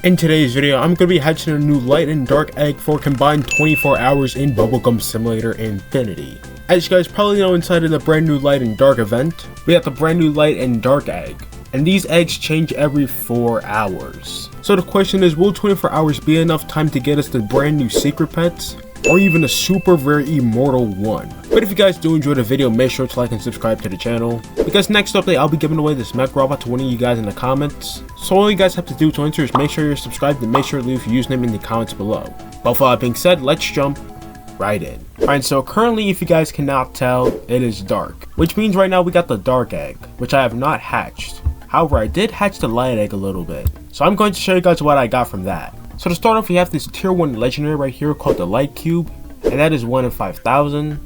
In today's video, I'm going to be hatching a new light and dark egg for combined 24 hours in Bubblegum Simulator Infinity. As you guys probably know, inside of the brand new light and dark event, we got the brand new light and dark egg. And these eggs change every 4 hours. So the question is, will 24 hours be enough time to get us the brand new secret pets? Or even a super rare immortal one? But if you guys do enjoy the video, make sure to like and subscribe to the channel, because next update I'll be giving away this mech robot to one of you guys in the comments. So all you guys have to do to enter is make sure you're subscribed and make sure to leave your username in the comments below. But with all that being said, let's jump right in. Alright, so currently, if you guys cannot tell, it is dark, which means right now we got the dark egg, which I have not hatched. However, I did hatch the light egg a little bit, so I'm going to show you guys what I got from that. So to start off, we have this tier 1 legendary right here called the light cube, and that is 1 in 5,000.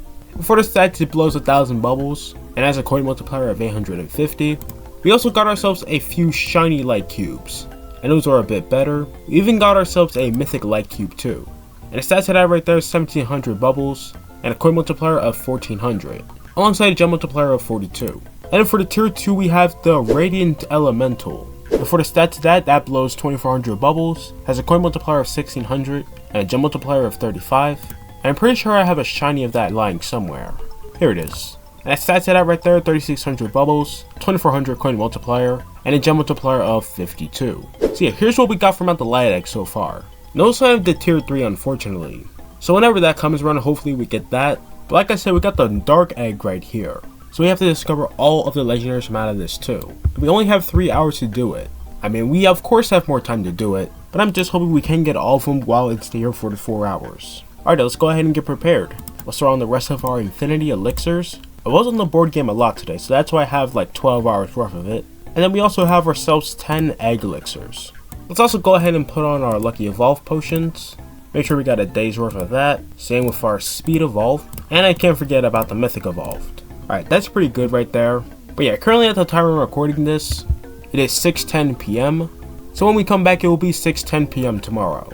For the stats, it blows 1,000 bubbles, and has a coin multiplier of 850. We also got ourselves a few shiny light cubes, and those are a bit better. We even got ourselves a mythic light cube too, and the stats of that right there is 1,700 bubbles, and a coin multiplier of 1,400, alongside a gem multiplier of 42. And then for the tier 2, we have the radiant elemental. And for the stats of that blows 2,400 bubbles, has a coin multiplier of 1,600, and a gem multiplier of 35. And I'm pretty sure I have a shiny of that lying somewhere. Here it is. And the stats of that right there, 3,600 bubbles, 2,400 coin multiplier, and a gem multiplier of 52. So yeah, here's what we got from the light egg so far. No sign of the tier 3, unfortunately. So whenever that comes around, hopefully we get that. But like I said, we got the dark egg right here. So we have to discover all of the legendaries from out of this too. We only have 3 hours to do it. I mean, we of course have more time to do it, but I'm just hoping we can get all of them while it's here for the 4 hours. Alright, let's go ahead and get prepared. Let's throw on the rest of our infinity elixirs. I was on the board game a lot today, so that's why I have like 12 hours worth of it. And then we also have ourselves 10 egg elixirs. Let's also go ahead and put on our lucky evolve potions. Make sure we got a day's worth of that. Same with our speed evolve. And I can't forget about the mythic evolved. Alright, that's pretty good right there. But yeah, currently at the time I'm recording this, it is 6:10 p.m. So when we come back, it will be 6:10 p.m. tomorrow.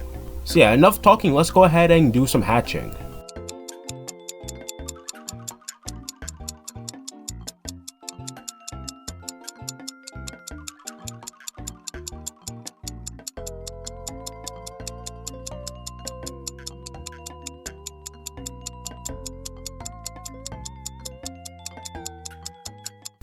So yeah, enough talking, let's go ahead and do some hatching.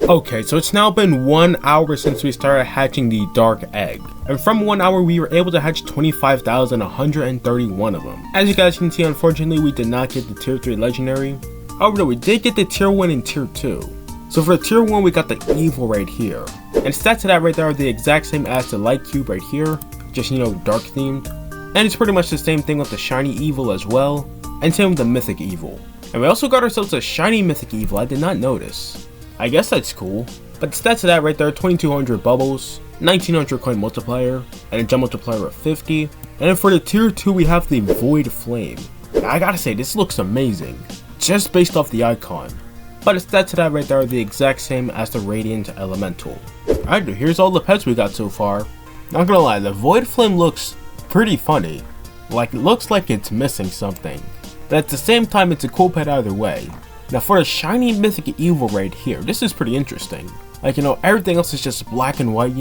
Okay, so it's now been 1 hour since we started hatching the dark egg, and from 1 hour we were able to hatch 25,131 of them. As you guys can see, unfortunately we did not get the tier 3 legendary. However, we did get the tier 1 and tier 2. So for tier 1 we got the evil right here, and stats to that right there are the exact same as the light cube right here, just dark themed. And it's pretty much the same thing with the shiny evil as well, and same with the mythic evil. And we also got ourselves a shiny mythic evil. I did not notice. I guess that's cool. But the stats of that right there, 2,200 bubbles, 1,900 coin multiplier, and a gem multiplier of 50. And then for the tier 2 we have the void flame. Now, I gotta say, this looks amazing, just based off the icon. But the stats of that right there are the exact same as the radiant elemental. Alright, here's all the pets we got so far. Not gonna lie, the void flame looks pretty funny. Like, it looks like it's missing something. But at the same time, it's a cool pet either way. Now for the shiny mythic evil right here, this is pretty interesting. Like, everything else is just black and white,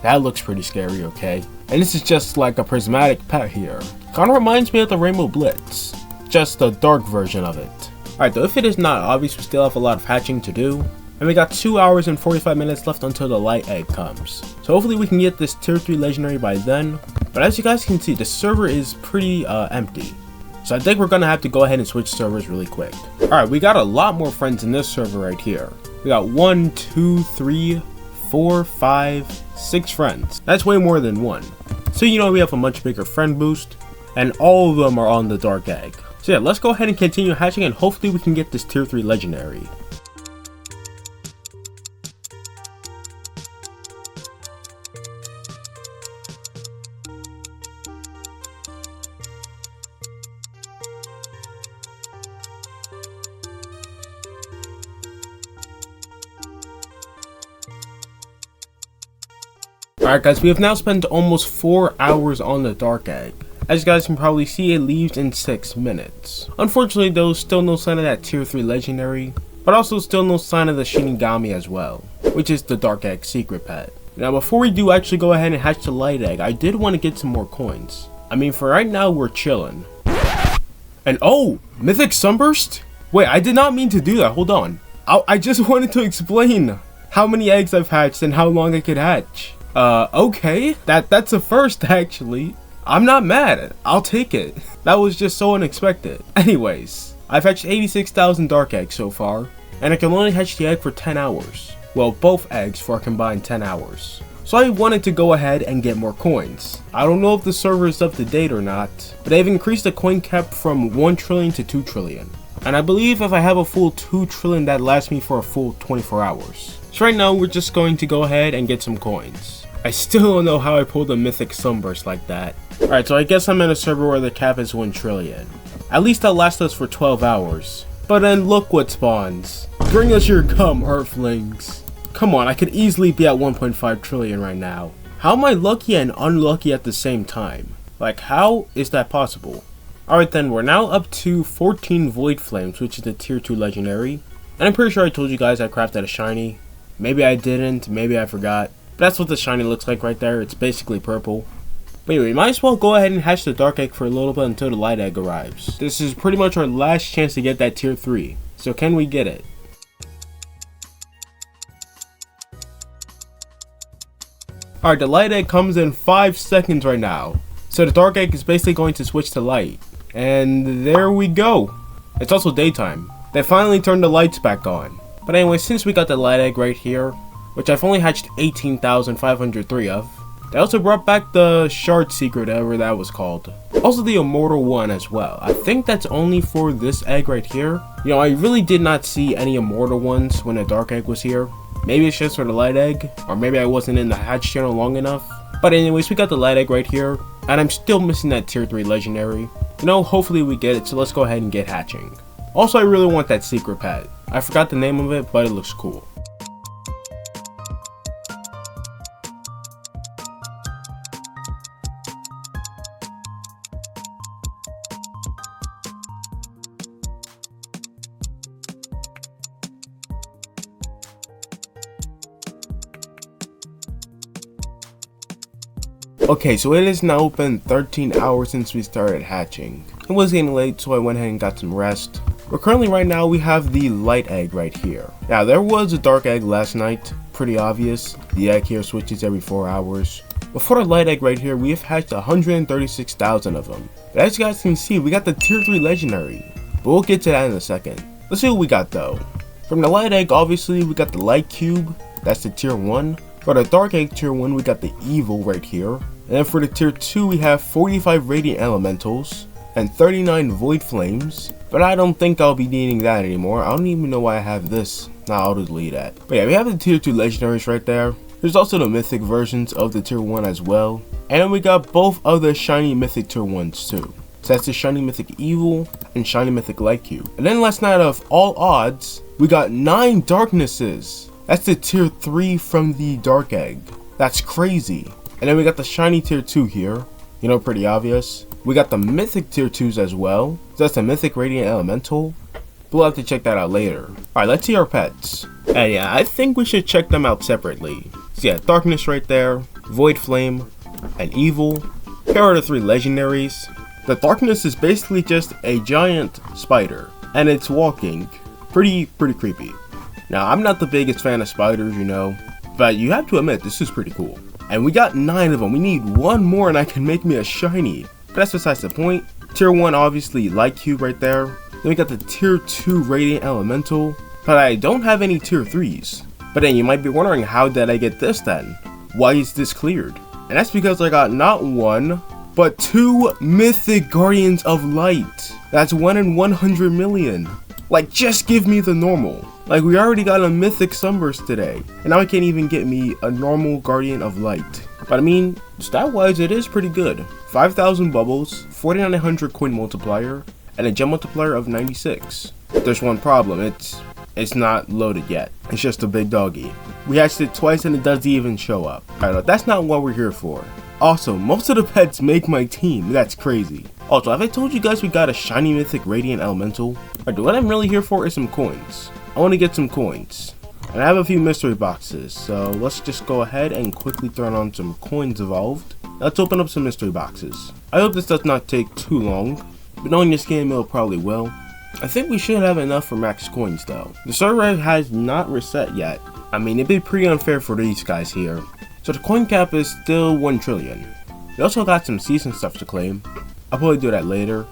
That looks pretty scary, okay? And this is just like a prismatic pet here. Kinda reminds me of the Rainbow Blitz, just the dark version of it. Alright, though if it is not obvious, we still have a lot of hatching to do. And we got 2 hours and 45 minutes left until the light egg comes. So hopefully we can get this tier 3 legendary by then. But as you guys can see, the server is pretty empty. So I think we're gonna have to go ahead and switch servers really quick. Alright, we got a lot more friends in this server right here. We got 1, 2, 3, 4, 5, 6 friends. That's way more than 1. So we have a much bigger friend boost, and all of them are on the dark egg. So yeah, let's go ahead and continue hatching, and hopefully we can get this tier 3 legendary. Alright guys, we have now spent almost 4 hours on the dark egg. As you guys can probably see, it leaves in 6 minutes. Unfortunately though, still no sign of that tier 3 legendary, but also still no sign of the Shinigami as well, which is the dark egg secret pet. Now before we do actually go ahead and hatch the light egg, I did want to get some more coins. I mean, for right now we're chilling. And oh, mythic sunburst? Wait, I did not mean to do that, hold on. I just wanted to explain how many eggs I've hatched and how long I could hatch. Okay, that's a first actually. I'm not mad, I'll take it. That was just so unexpected. Anyways, I've hatched 86,000 dark eggs so far, and I can only hatch the egg for 10 hours. Well, both eggs for a combined 10 hours. So I wanted to go ahead and get more coins. I don't know if the server is up to date or not, but they've increased the coin cap from 1 trillion to 2 trillion. And I believe if I have a full 2 trillion, that lasts me for a full 24 hours. So right now we're just going to go ahead and get some coins. I still don't know how I pulled a mythic sunburst like that. Alright, so I guess I'm in a server where the cap is 1 trillion. At least that'll last us for 12 hours. But then look what spawns. Bring us your cum, Earthlings. Come on, I could easily be at 1.5 trillion right now. How am I lucky and unlucky at the same time? Like, how is that possible? Alright then, we're now up to 14 Void Flames, which is the tier 2 legendary. And I'm pretty sure I told you guys I crafted a shiny. Maybe I didn't, maybe I forgot. But that's what the shiny looks like right there. It's basically purple. But anyway, might as well go ahead and hatch the dark egg for a little bit until the light egg arrives. This is pretty much our last chance to get that tier 3. So can we get it? Alright, the light egg comes in 5 seconds right now. So the dark egg is basically going to switch to light. And there we go. It's also daytime. They finally turned the lights back on. But anyway, since we got the light egg right here, which I've only hatched 18,503 of. They also brought back the shard secret, whatever that was called. Also the immortal one as well. I think that's only for this egg right here. You know, I really did not see any immortal ones when the dark egg was here. Maybe it's just for the light egg, or maybe I wasn't in the hatch channel long enough. But anyways, we got the light egg right here, and I'm still missing that tier 3 legendary. You know, hopefully we get it, so let's go ahead and get hatching. Also, I really want that secret pet. I forgot the name of it, but it looks cool. Okay, so it has now been 13 hours since we started hatching. It was getting late, so I went ahead and got some rest. But currently right now we have the light egg right here. Now there was a dark egg last night, pretty obvious. The egg here switches every 4 hours. But for the light egg right here, we have hatched 136,000 of them. But as you guys can see, we got the tier 3 legendary. But we'll get to that in a second. Let's see what we got though. From the light egg, obviously we got the light cube, that's the tier 1. For the dark egg tier 1, we got the evil right here. And then for the tier 2, we have 45 radiant elementals and 39 void flames. But I don't think I'll be needing that anymore. I don't even know why I have this. Nah, I'll delete that. But yeah, we have the tier 2 legendaries right there. There's also the mythic versions of the tier 1 as well. And then we got both of the shiny mythic tier 1s too. So that's the shiny mythic evil and shiny mythic light cube. And then last night, of all odds, we got 9 darknesses. That's the tier 3 from the dark egg. That's crazy. And then we got the shiny tier 2 here. You know, pretty obvious. We got the mythic tier 2s as well. So that's the mythic radiant elemental. We'll have to check that out later. Alright, let's see our pets. And yeah, I think we should check them out separately. So yeah, darkness right there, void flame, and evil. Here are the 3 legendaries. The darkness is basically just a giant spider, and it's walking. Pretty creepy. Now, I'm not the biggest fan of spiders, you know, but you have to admit, this is pretty cool. And we got 9 of them. We need 1 more and I can make me a shiny. But that's besides the point. Tier 1, obviously, light cube right there. Then we got the tier 2 radiant elemental. But I don't have any tier 3s. But then you might be wondering, how did I get this then? Why is this cleared? And that's because I got not 1, but 2 mythic guardians of light. That's 1 in 100 million. Like, just give me the normal. Like, we already got a mythic sunburst today, and now I can't even get me a normal guardian of light. But I mean, stat wise it is pretty good. 5,000 bubbles, 4,900 coin multiplier, and a gem multiplier of 96. There's one problem, it's not loaded yet. It's just a big doggy. We hatched it twice and it doesn't even show up. Alright, that's not what we're here for. Also, most of the pets make my team. That's crazy. Also, have I told you guys we got a shiny mythic radiant elemental? Alright, what I'm really here for is some coins. I want to get some coins. And I have a few mystery boxes, so let's just go ahead and quickly throw on some coins evolved. Let's open up some mystery boxes. I hope this does not take too long, but knowing this game, it probably will. I think we should have enough for max coins though. The server has not reset yet. I mean, it'd be pretty unfair for these guys here. So the coin cap is still 1 trillion. We also got some season stuff to claim. I'll probably do that later.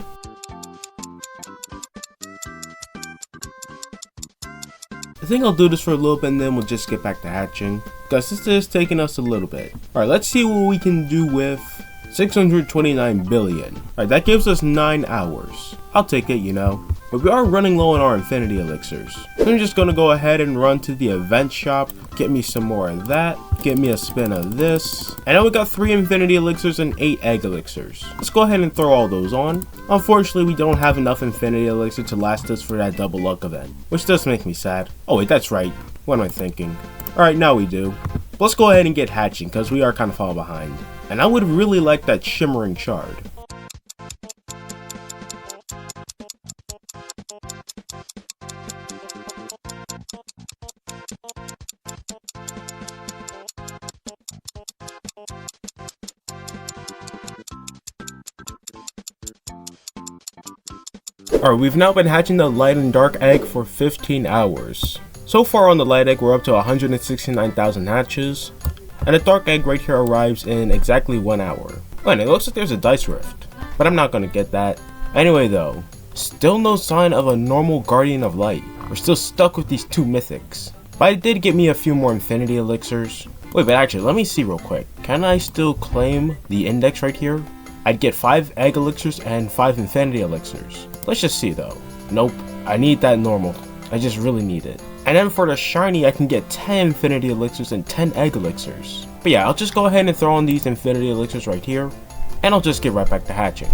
I think I'll do this for a little bit and then we'll just get back to hatching, because this is taking us a little bit. Alright, let's see what we can do with 629 billion. Alright, that gives us 9 hours. I'll take it, you know. But we are running low on our infinity elixirs. So I'm just gonna go ahead and run to the event shop, get me some more of that, get me a spin of this. And now we got 3 infinity elixirs and 8 egg elixirs. Let's go ahead and throw all those on. Unfortunately, we don't have enough infinity elixir to last us for that double luck event, which does make me sad. Oh wait, that's right. What am I thinking? Alright, now we do. But let's go ahead and get hatching, because we are kind of far behind. And I would really like that shimmering shard. Alright, we've now been hatching the light and dark egg for 15 hours. So far on the light egg, we're up to 169,000 hatches, and the dark egg right here arrives in exactly 1 hour. Oh, and it looks like there's a dice rift, but I'm not gonna get that. Anyway though, still no sign of a normal guardian of light. We're still stuck with these 2 mythics. But it did get me a few more infinity elixirs. Wait, but actually, let me see real quick. Can I still claim the index right here? I'd get 5 egg elixirs and 5 infinity elixirs. Let's just see though. Nope, I need that normal. I just really need it. And then for the shiny, I can get 10 infinity elixirs and 10 egg elixirs. But yeah, I'll just go ahead and throw on these infinity elixirs right here, and I'll just get right back to hatching.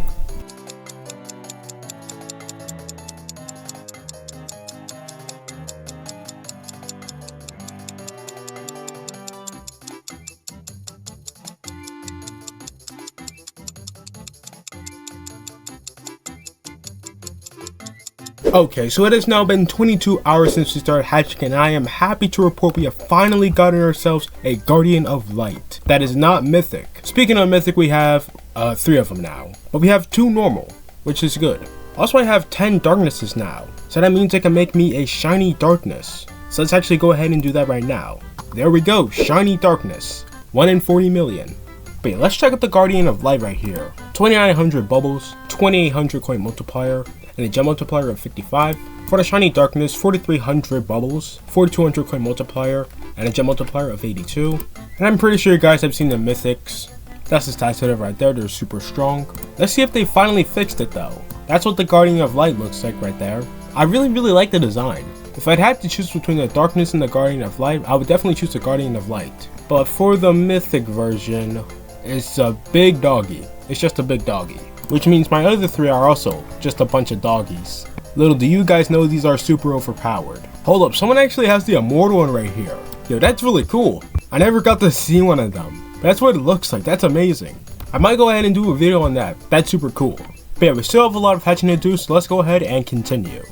Okay, so it has now been 22 hours since we started hatching, and I am happy to report we have finally gotten ourselves a Guardian of Light. That is not mythic. Speaking of mythic, we have 3 of them now, but we have 2 normal, which is good. Also, I have 10 darknesses now, so that means it can make me a shiny darkness. So let's actually go ahead and do that right now. There we go, shiny darkness, 1 in 40 million. But yeah, let's check out the Guardian of Light right here. 2900 bubbles, 2800 coin multiplier, and a gem multiplier of 55. For the shiny darkness, 4300 bubbles, 4200 coin multiplier, and a gem multiplier of 82. And I'm pretty sure you guys have seen the mythics. That's the stats setup right there, they're super strong. Let's see if they finally fixed it though. That's what the Guardian of Light looks like right there. I really like the design. If I'd had to choose between the darkness and the Guardian of Light, I would definitely choose the Guardian of Light. But for the mythic version, it's a big doggy. It's just a big doggy. Which means my other 3 are also just a bunch of doggies. Little do you guys know these are super overpowered. Hold up, someone actually has the immortal one right here. Yo, that's really cool. I never got to see one of them. That's what it looks like, that's amazing. I might go ahead and do a video on that. That's super cool. But yeah, we still have a lot of hatching to do, so let's go ahead and continue.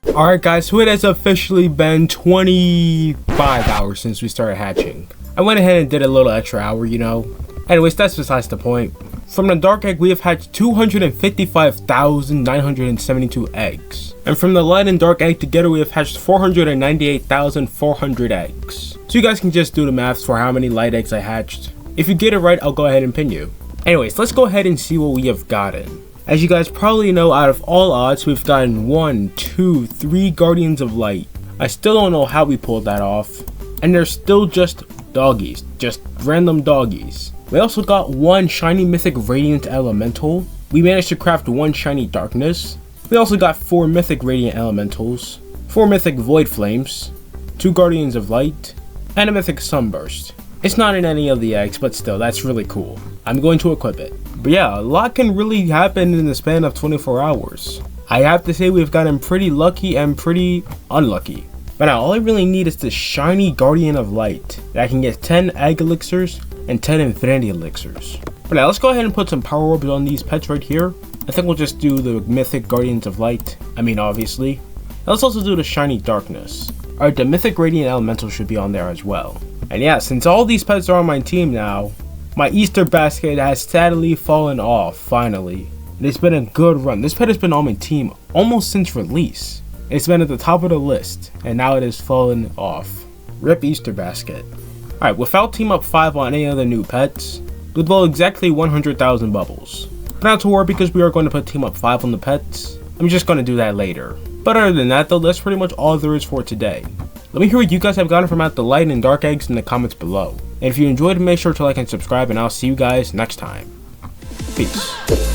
Alright guys, so it has officially been 25 hours since we started hatching. I went ahead and did a little extra hour, you know. Anyways, that's besides the point. From the dark egg, we have hatched 255,972 eggs. And from the light and dark egg together, we have hatched 498,400 eggs. So you guys can just do the maths for how many light eggs I hatched. If you get it right, I'll go ahead and pin you. Anyways, let's go ahead and see what we have gotten. As you guys probably know, out of all odds, we've gotten 1, 2, 3 Guardians of Light. I still don't know how we pulled that off. And they're still just doggies, just random doggies. We also got 1 shiny mythic Radiant Elemental. We managed to craft 1 shiny Darkness. We also got 4 mythic Radiant Elementals, 4 mythic Void Flames, 2 Guardians of Light, and a mythic Sunburst. It's not in any of the eggs, but still, that's really cool. I'm going to equip it. But yeah, a lot can really happen in the span of 24 hours. I have to say we've gotten pretty lucky and pretty unlucky. But now all I really need is the shiny Guardian of Light that I can get 10 egg elixirs and 10 infinity elixirs. But now let's go ahead and put some power orbs on these pets right here. I think we'll just do the mythic Guardians of Light. I mean, obviously. Now let's also do the shiny Darkness. Alright, the mythic Radiant Elemental should be on there as well. And yeah, since all these pets are on my team now, my Easter basket has sadly fallen off, finally. And it's been a good run. This pet has been on my team almost since release. It's been at the top of the list, and now it has fallen off. Rip Easter basket. Alright, without team up 5 on any other new pets, we'll blow exactly 100,000 bubbles. But not to worry because we are going to put team up 5 on the pets. I'm just going to do that later. But other than that though, that's pretty much all there is for today. Let me hear what you guys have gotten from out the light and dark eggs in the comments below. And if you enjoyed, make sure to like and subscribe, and I'll see you guys next time. Peace.